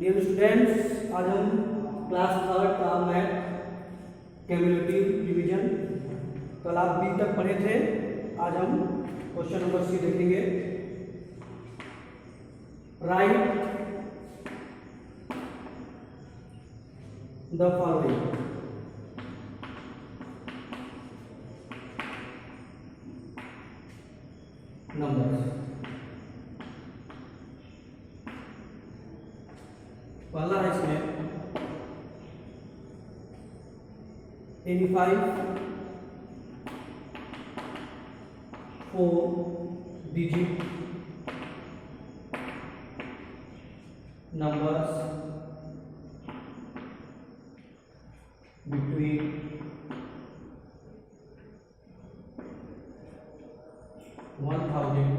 Dear students, आज हम class third का मैथ क्यूमुलेटिव डिवीजन कल आप बी तक पढ़े थे। आज हम क्वेश्चन नंबर सी देखेंगे। Right the following. नंबर्स। पहला है इसमें 85 4 डिजिट numbers between 1000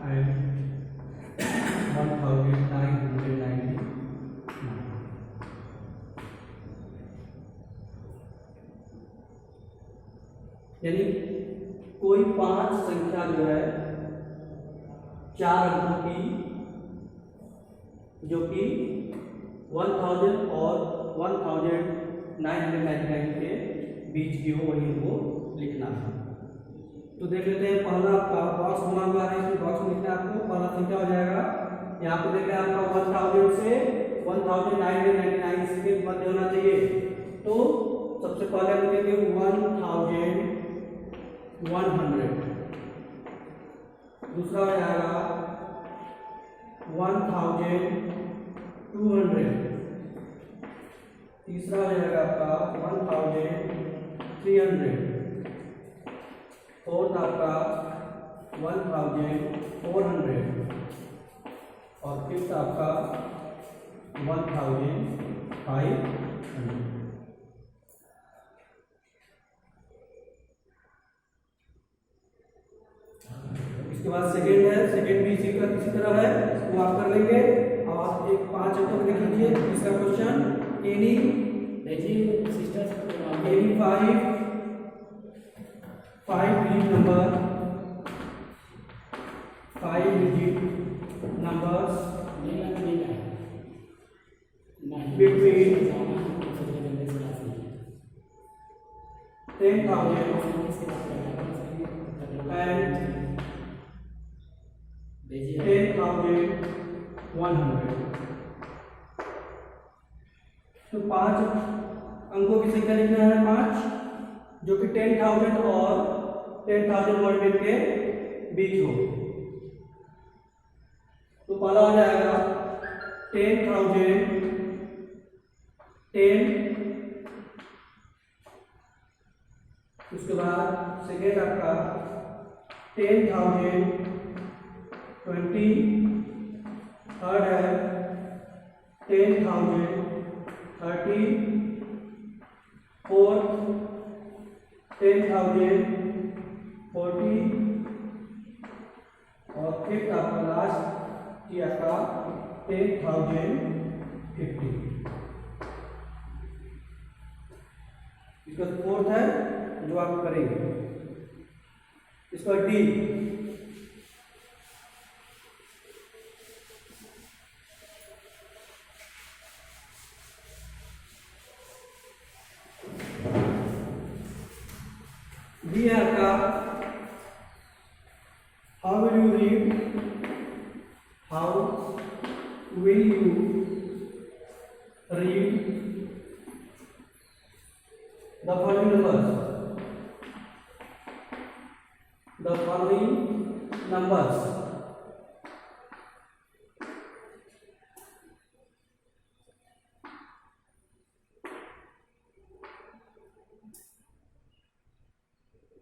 and 1999। यानी कोई पांच संख्या जो है चार अंकों की जो कि 1000 और 1999 के बीच की हो, वही को लिखना है। तो देख लेते हैं। पहला आपका बॉक्स बना हुआ है, इस बॉक्स में लिखना है आपको। पहला संख्या हो जाएगा यहाँ पे, देख रहे हैं आपका 1000 से 1999 के मध्य होना चाहिए। तो सबसे पहले हम लिखेंगे 1100। दूसरा हो जाएगा 1200। तीसरा हो जाएगा आपका 1300। फोर्थ आपका 1400 और फिफ्थ आपका 1500। इसके बाद सेकेंड है, सेकेंड भी इसी तरह है, इसको आप कर लेंगे। और एक 5 अंकों लिख लीजिए। तीसरा question any 5 digit number, 5 digit numbers between 10,000 and 10,100। तो 5 अंकों की संख्या लिखना है 5, जो कि 10,000 और 10,100 के बीच हो। तो पहला हो जाएगा 10,000 10। उसके बाद सेकेंड आपका 10,000 20। थर्ड है 10,000 30। फोर्थ 10,000 40 और फिफ्थ आपका लास्ट की आपका 10,050। इसका फोर्थ है जो आप करेंगे। इसका डी है आपका how will you read, how will you read the following numbers, the following numbers।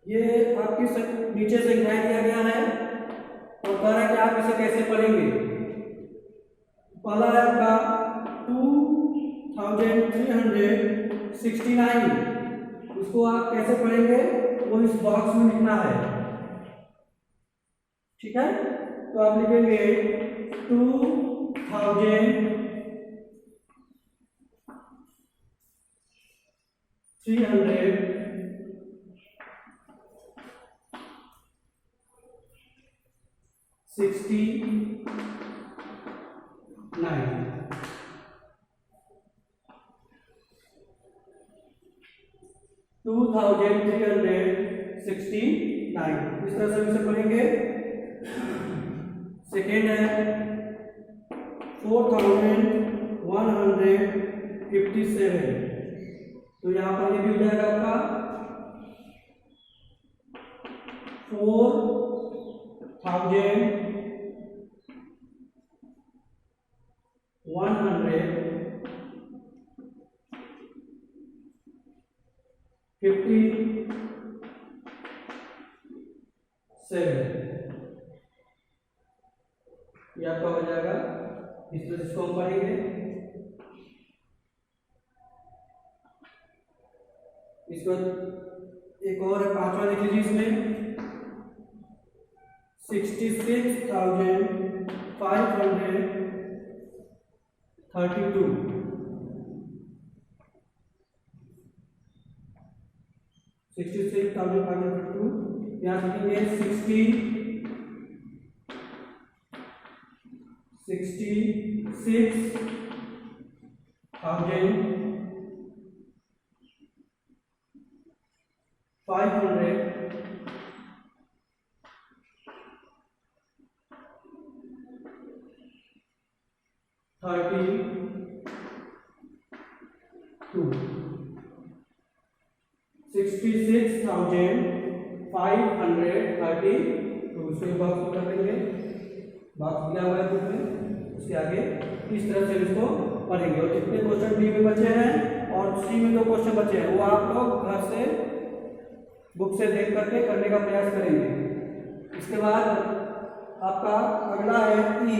ये आपकी नीचे संख्याएं दिया गया है और कह रहा है कि आप इसे कैसे पढ़ेंगे। पहला है आपका 2369, उसको आप कैसे पढ़ेंगे वो इस बॉक्स में लिखना है। ठीक है, तो आप लिखेंगे 2300 60 2369 इस तरह से इसे पढ़ेंगे। सेकेंड है 4157, तो यहाँ पर ये भी हो जाएगा आपका 4157 ये आपका हो जाएगा। इस तरह से इसको हम पढ़ेंगे। इसको एक और है पांचवा लिख लीजिए इसमें 66,532 66,532 यहाँ लिखेंगे 66,532 उसके बॉक्स कर देंगे। बॉक्स दिया हुआ है बुक में, उसके आगे इस तरह से इसको पढ़ेंगे। और जितने क्वेश्चन बी में बचे हैं और सी में जो क्वेश्चन बचे हैं वो आप लोग घर से बुक से देख करके करने का प्रयास करेंगे। इसके बाद आपका अगला है ई।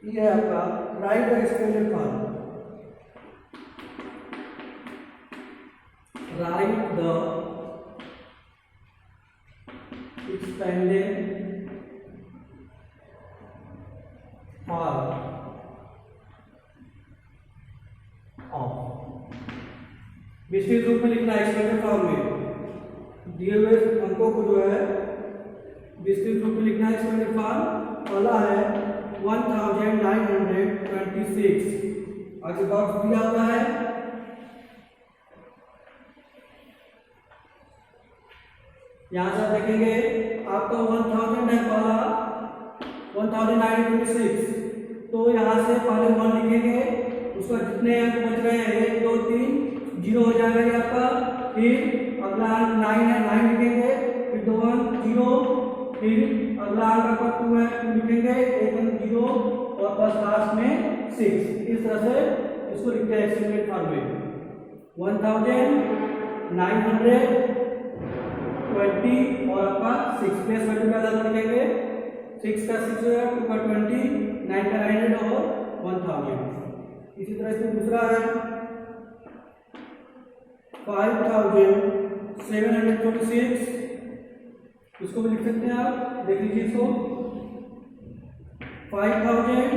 ये है आपका right the expanded form. Right the expanded form of विस्तृत रूप में लिखना है। एक्सपेंडेड फॉर्म में दिए हुए अंकों को जो है विस्तृत रूप में लिखना है। एक्सपेंडेड फॉर्म पहला है 1926। आगे बॉक्स दिया हुआ है। यहां से देखेंगे आपका 1000 है पहला 1926, तो यहां से पहले 1 लिखेंगे, उसका जितने अंक बच रहे हैं 1 2 3 0 हो जाएगा ये आपका। फिर अगला अंक 9 है 9 लिखेंगे, फिर 2 अंक 0, फिर अगला अंक आपका 2 है 2 लिखेंगे, 1 अंक 0 और बस लास्ट में 6। इस तरह से इसको लिखते हैं एक्सपेंडेड फॉर्म में। 1920 और आपका 6 प्लेस वैल्यू का ज्यादा लिखेंगे। 6 का 6 हो गया, 2 का 20, 9 का 900 और 1000। इसी तरह से दूसरा है 5726, इसको भी लिख सकते हैं आप। देख लीजिए इसको 5000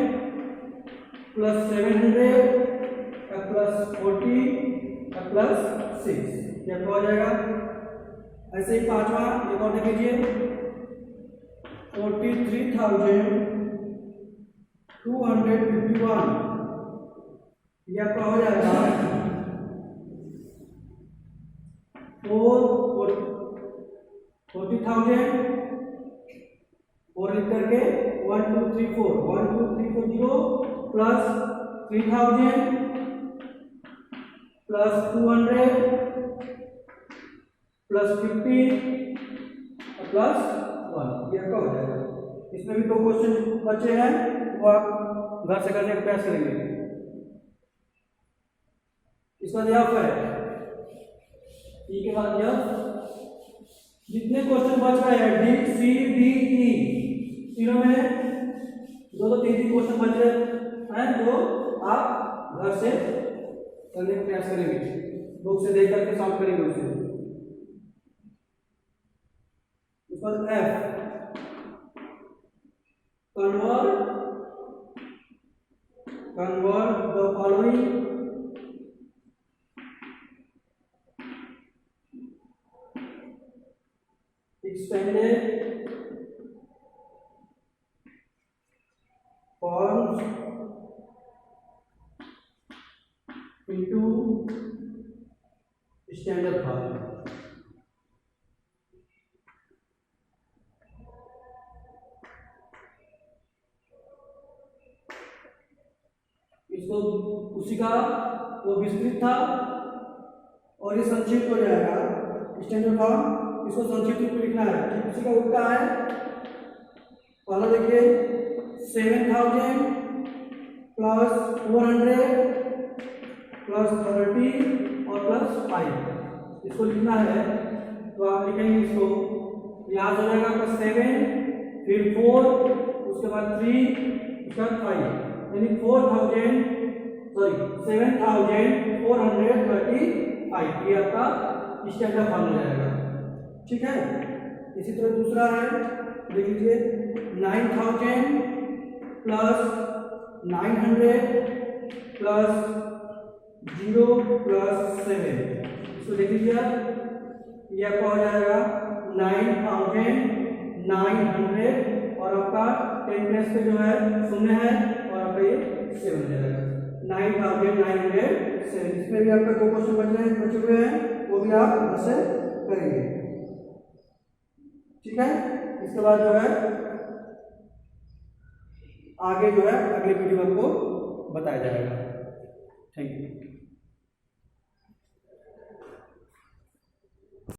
प्लस 700 प्लस 40 प्लस 6 ये हो जाएगा। ऐसे ही पांचवा एक और देख लीजिए 43,251 ये आपका हो जाएगा 40,000 और लिख करके 1 2 3 4 1 2 3 4 0 प्लस 3000 प्लस 200 प्लस 50 प्लस 1 ये आपका हो जाएगा। इसमें भी 2 क्वेश्चन बचे हैं, वो आप घर से करने का प्रयास करेंगे। इसका जवाब है ई के बाद यह जितने क्वेश्चन बच रहे हैं डी सी डी ई तीनों में 2-3 क्वेश्चन बच रहे हैं जो आप घर से करने का प्रयास करेंगे, बुक से देख करके सॉल्व करेंगे उसे। उसके बाद F convert convert the following extended forms into standard form। इसको उसी का वो विस्तृत था और ये संक्षिप्त हो जाएगा स्टैंडर्ड फॉर्म। इसको संक्षिप्त रूप में लिखना है, ठीक उसी का उल्टा है। पहला देखिए 7000 प्लस 400 प्लस 30 और प्लस 5 इसको लिखना है। तो आप लिखेंगे इसको, यहाँ हो जाएगा आपका 7 फिर 4 उसके बाद 3 उसके बाद 5 यानी 7435 ये आपका स्टैंडर्ड फॉर्म हो जाएगा। ठीक है, इसी तरह दूसरा है, देख लीजिए 9000 प्लस 900 प्लस 0 प्लस 7 इसको देख लीजिए आप, ये आपका हो जाएगा 9900 और आपका 10 प्लस पे जो है 0 है और आपका ये 7 हो जाएगा 9907। इसमें भी आपका 2 क्वेश्चन बचे हुए हैं, वो भी आप यहाँ से करेंगे। ठीक है, इसके बाद जो है आगे जो है अगले वीडियो में आपको बताया जाएगा। Thank you.